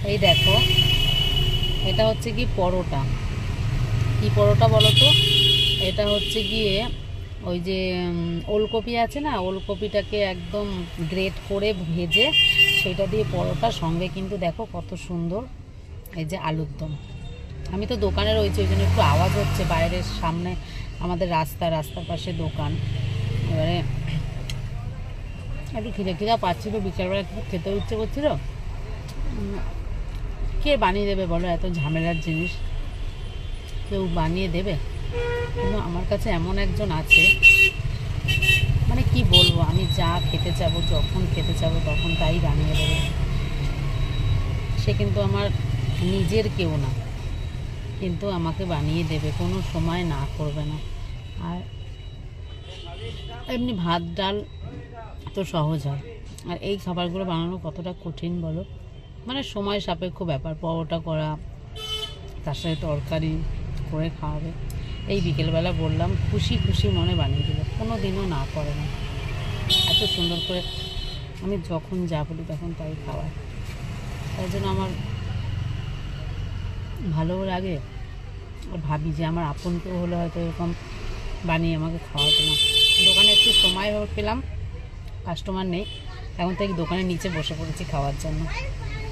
এই দেখো, এটা হচ্ছে কি পরোটা। কি পরোটা বলো তো? এটা হচ্ছে গিয়ে ওই যে ওলকপি আছে না, ওলকপিটাকে একদম গ্রেট করে ভেজে সেটা দিয়ে পরোটা, সঙ্গে কিন্তু দেখো কত সুন্দর এই যে আলুর দম। আমি তো দোকানে রয়েছি, ওই জন্য একটু আওয়াজ হচ্ছে বাইরের, সামনে আমাদের রাস্তার পাশে দোকান। এবারে একটু খিদে পাচ্ছিল, বিকেলবেলা একটু খেতেও ইচ্ছে করছিল। কে বানিয়ে দেবে বলো এত ঝামেলার জিনিস? কেউ বানিয়ে দেবে? কিন্তু আমার কাছে এমন একজন আছে, মানে কি বলবো, আমি যা খেতে চাবো, যখন খেতে চাবো তখন তাই বানিয়ে দেবে। সে কিন্তু আমার নিজের কেউ না, কিন্তু আমাকে বানিয়ে দেবে, কোনো সময় না করবে না। আর এমনি ভাত ডাল তো সহজ হয়, আর এই খাবারগুলো বানানো কতটা কঠিন বলো? মানে সময় সাপেক্ষ ব্যাপার, পরোটা করা, তার সাথে তরকারি করে খাওয়াবে। এই বিকেলবেলা বললাম, খুশি খুশি মনে বানিয়ে দিল, কোনো দিনও না করে না। এত সুন্দর করে আমি যখন যা বলি তখন তাই খাওয়ায়। তাই জন্য আমার ভালোও লাগে, আর ভাবি যে আমার আপন কেউ হলে হয়তো এরকম বানিয়ে আমাকে খাওয়াতো না। দোকানে একটু সময় পেলাম, কাস্টমার নেই, এখন থেকে দোকানের নিচে বসে পড়েছি খাওয়ার জন্য।